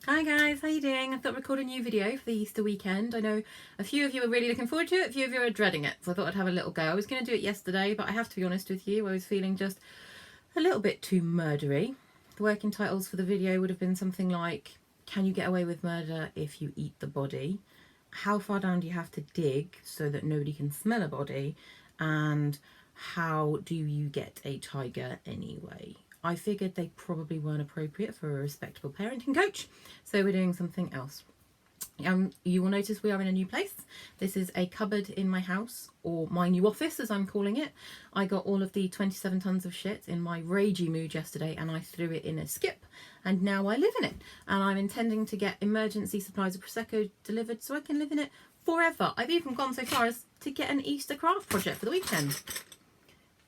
Hi guys, how you doing? I thought I'd record a new video for the Easter weekend. I know a few of you are really looking forward to it, a few of you are dreading it, so I thought I'd have a little go. I was going to do it yesterday, but I have to be honest with you, I was feeling just a little bit too murdery. The working titles for the video would have been something like, can you get away with murder if you eat the body? How far down do you have to dig so that nobody can smell a body? And how do you get a tiger anyway? I figured they probably weren't appropriate for a respectable parenting coach, so we're doing something else. You will notice we are in a new place. This is a cupboard in my house, or my new office as I'm calling it. I got all of the 27 tons of shit in my ragey mood yesterday and I threw it in a skip, and now I live in it. And I'm intending to get emergency supplies of Prosecco delivered so I can live in it forever. I've even gone so far as to get an Easter craft project for the weekend.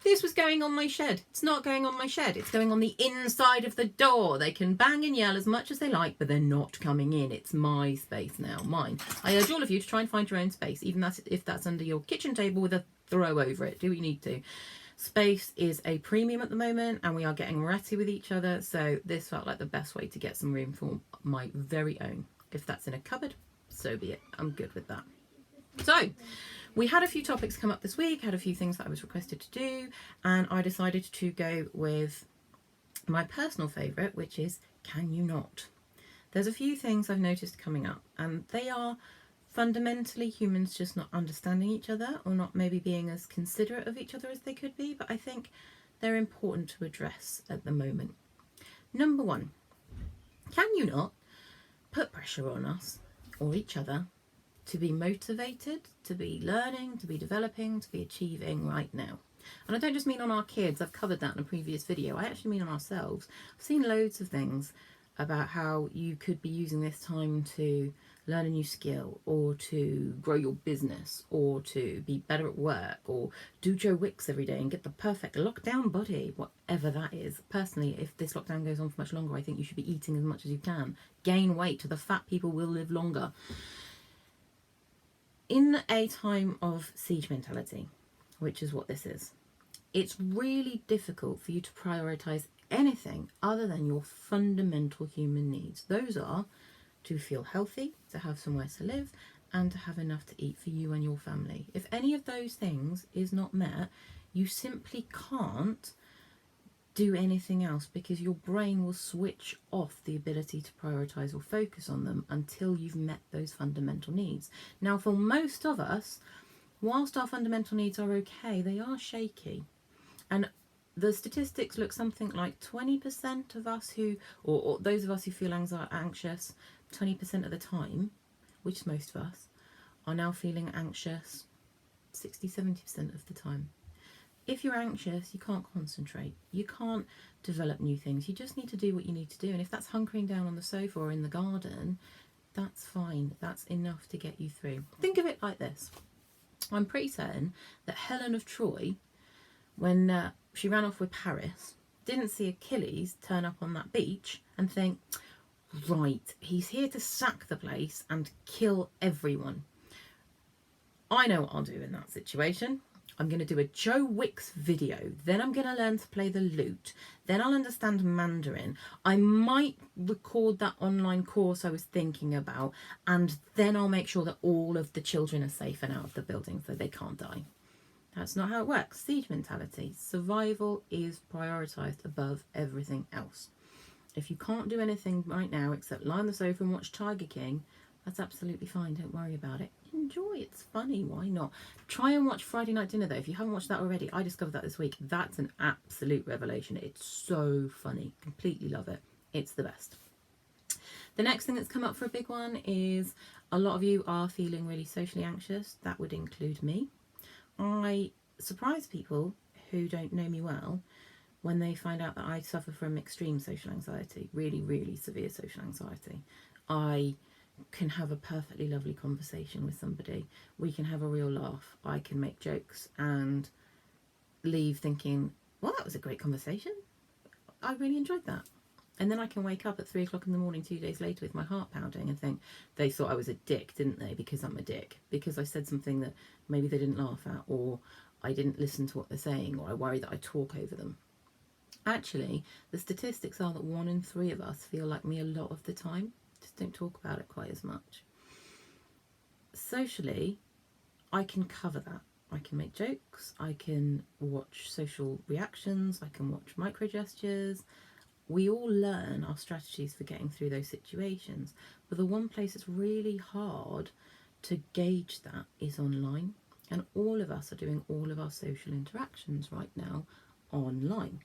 This was going on my shed. It's not going on my shed. It's going on the inside of the door. They can bang and yell as much as they like, but they're not coming in. It's my space now, mine. I urge all of you to try and find your own space, even if that's under your kitchen table with a throw over it. Do what you need to. Space is a premium at the moment, and we are getting ratty with each other, so this felt like the best way to get some room for my very own. If that's in a cupboard, so be it. I'm good with that. So, we had a few topics come up this week, had a few things that I was requested to do, and I decided to go with my personal favourite, which is Can You Not? There's a few things I've noticed coming up, and they are fundamentally humans just not understanding each other, or not maybe being as considerate of each other as they could be, but I think they're important to address at the moment. Number one, can you not put pressure on us or each other to be motivated, to be learning, to be developing, to be achieving right now? And I don't just mean on our kids, I've covered that in a previous video, I actually mean on ourselves. I've seen loads of things about how you could be using this time to learn a new skill, or to grow your business, or to be better at work, or do Joe Wicks every day and get the perfect lockdown body, whatever that is. Personally, if this lockdown goes on for much longer, I think you should be eating as much as you can. Gain weight, the fat people will live longer. In a time of siege mentality, which is what this is, it's really difficult for you to prioritise anything other than your fundamental human needs. Those are to feel healthy, to have somewhere to live, and to have enough to eat for you and your family. If any of those things is not met, you simply can't do anything else, because your brain will switch off the ability to prioritise or focus on them until you've met those fundamental needs. Now, for most of us, whilst our fundamental needs are okay, they are shaky. And the statistics look something like 20% of us who, or those of us who feel anxious 20% of the time, which is most of us, are now feeling anxious 60-70% of the time. If you're anxious, you can't concentrate, you can't develop new things, you just need to do what you need to do. And if that's hunkering down on the sofa or in the garden, that's fine, that's enough to get you through. Think of it like this. I'm pretty certain that Helen of Troy, when she ran off with Paris, didn't see Achilles turn up on that beach and think, right, he's here to sack the place and kill everyone. I know what I'll do in that situation. I'm going to do a Joe Wicks video, then I'm going to learn to play the lute, then I'll understand Mandarin, I might record that online course I was thinking about, and then I'll make sure that all of the children are safe and out of the building so they can't die. That's not how it works. Siege mentality. Survival is prioritised above everything else. If you can't do anything right now except lie on the sofa and watch Tiger King, that's absolutely fine. Don't worry about it. Enjoy. It's funny. Why not? Try and watch Friday Night Dinner, though. If you haven't watched that already, I discovered that this week. That's an absolute revelation. It's so funny. Completely love it. It's the best. The next thing that's come up for a big one is a lot of you are feeling really socially anxious. That would include me. I surprise people who don't know me well when they find out that I suffer from extreme social anxiety, really, really severe social anxiety. I can have a perfectly lovely conversation with somebody. We can have a real laugh. I can make jokes and leave thinking, well, that was a great conversation. I really enjoyed that. And then I can wake up at 3 o'clock in the morning 2 days later with my heart pounding and think, they thought I was a dick, didn't they? Because I'm a dick. Because I said something that maybe they didn't laugh at, or I didn't listen to what they're saying, or I worry that I talk over them. Actually, the statistics are that 1 in 3 of us feel like me a lot of the time. Just don't talk about it quite as much. Socially, I can cover that. I can make jokes, I can watch social reactions, I can watch micro gestures. We all learn our strategies for getting through those situations. But the one place it's really hard to gauge that is online. And all of us are doing all of our social interactions right now online.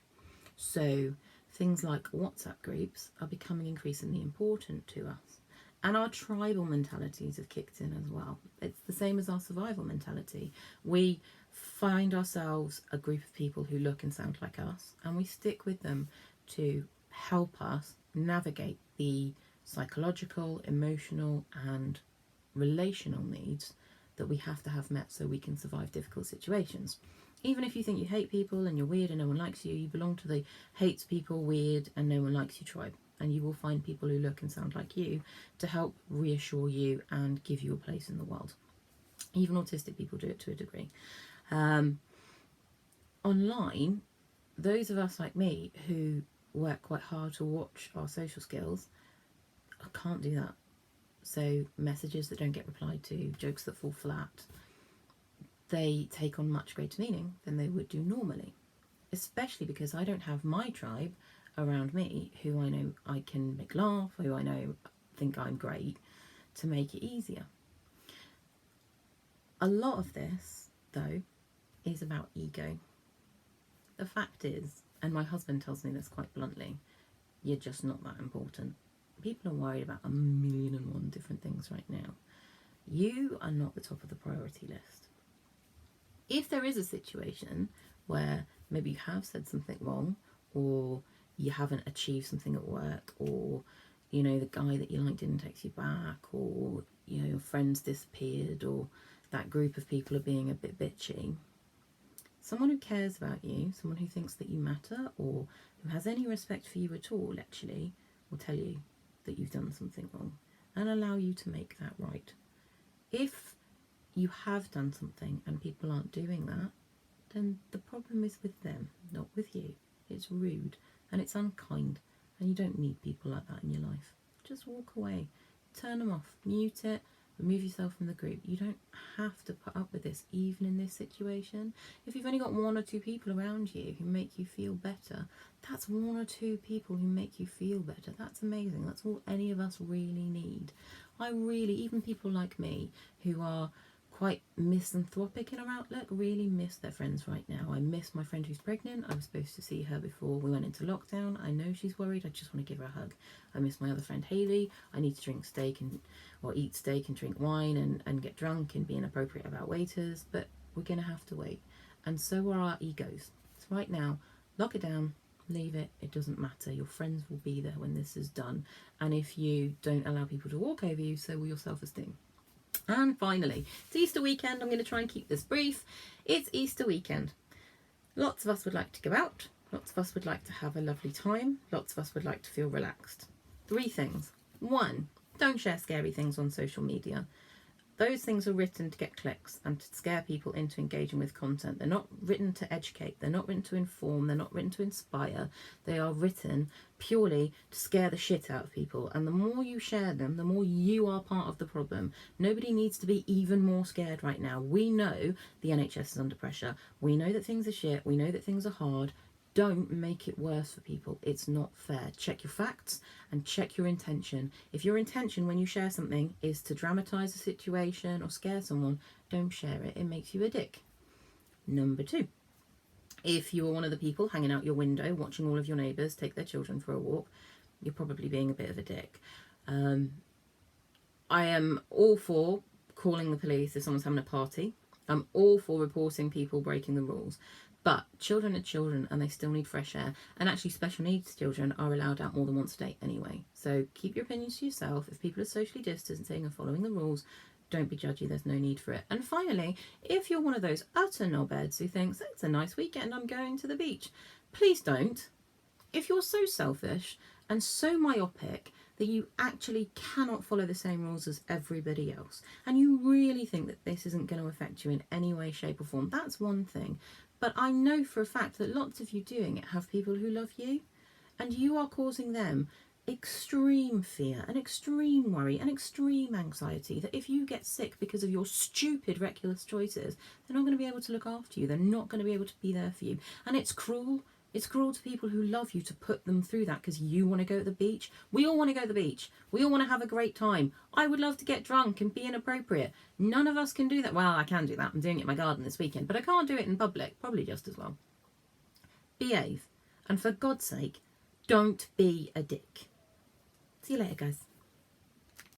So things like WhatsApp groups are becoming increasingly important to us. And our tribal mentalities have kicked in as well. It's the same as our survival mentality. We find ourselves a group of people who look and sound like us, and we stick with them to help us navigate the psychological, emotional, and relational needs that we have to have met so we can survive difficult situations. Even if you think you hate people and you're weird and no one likes you, you belong to the hates people, weird, and no one likes you tribe. And you will find people who look and sound like you to help reassure you and give you a place in the world. Even autistic people do it to a degree. Online, those of us like me who work quite hard to watch our social skills, I can't do that. So messages that don't get replied to, jokes that fall flat, they take on much greater meaning than they would do normally. Especially because I don't have my tribe around me who I know I can make laugh, who I know think I'm great, to make it easier. A lot of this, though, is about ego. The fact is, and my husband tells me this quite bluntly, you're just not that important. People are worried about 1,000,001 different things right now. You are not the top of the priority list. If there is a situation where maybe you have said something wrong, or you haven't achieved something at work, or you know the guy that you like didn't text you back, or you know your friends disappeared, or that group of people are being a bit bitchy, someone who cares about you, someone who thinks that you matter, or who has any respect for you at all, actually will tell you that you've done something wrong and allow you to make that right. If you have done something and people aren't doing that, then the problem is with them, not with you. It's rude and it's unkind, and you don't need people like that in your life. Just walk away, turn them off, mute it, remove yourself from the group. You don't have to put up with this, even in this situation. If you've only got 1 or 2 people around you who make you feel better, that's 1 or 2 people who make you feel better. That's amazing. That's all any of us really need. Even people like me who are quite misanthropic in our outlook, really miss their friends right now. I miss my friend who's pregnant. I was supposed to see her before we went into lockdown. I know she's worried. I just want to give her a hug. I miss my other friend Hayley. I need to drink steak or eat steak and drink wine and get drunk and be inappropriate about waiters, but we're going to have to wait. And so are our egos. So right now, lock it down, leave it. It doesn't matter. Your friends will be there when this is done. And if you don't allow people to walk over you, so will your self-esteem. And finally, it's Easter weekend. I'm going to try and keep this brief. It's Easter weekend. Lots of us would like to go out. Lots of us would like to have a lovely time. Lots of us would like to feel relaxed. 3 things. 1, don't share scary things on social media. Those things are written to get clicks and to scare people into engaging with content. They're not written to educate. They're not written to inform. They're not written to inspire. They are written purely to scare the shit out of people. And the more you share them, the more you are part of the problem. Nobody needs to be even more scared right now. We know the NHS is under pressure. We know that things are shit. We know that things are hard. Don't make it worse for people. It's not fair. Check your facts and check your intention. If your intention when you share something is to dramatise a situation or scare someone, don't share it. It makes you a dick. Number 2, if you are one of the people hanging out your window watching all of your neighbours take their children for a walk, you're probably being a bit of a dick. I am all for calling the police if someone's having a party. I'm all for reporting people breaking the rules. But children are children and they still need fresh air. And actually special needs children are allowed out more than once a day anyway. So keep your opinions to yourself. If people are socially distancing and following the rules, don't be judgy. There's no need for it. And finally, if you're one of those utter knobheads who thinks, it's a nice weekend, I'm going to the beach, please don't. If you're so selfish and so myopic that you actually cannot follow the same rules as everybody else, and you really think that this isn't going to affect you in any way, shape or form, that's one thing. But I know for a fact that lots of you doing it have people who love you, and you are causing them extreme fear and extreme worry and extreme anxiety that if you get sick because of your stupid, reckless choices, they're not going to be able to look after you. They're not going to be able to be there for you. And it's cruel. It's cruel to people who love you to put them through that because you want to go to the beach. We all want to go to the beach. We all want to have a great time. I would love to get drunk and be inappropriate. None of us can do that. Well, I can do that. I'm doing it in my garden this weekend, but I can't do it in public. Probably just as well. Behave. And for God's sake, don't be a dick. See you later, guys.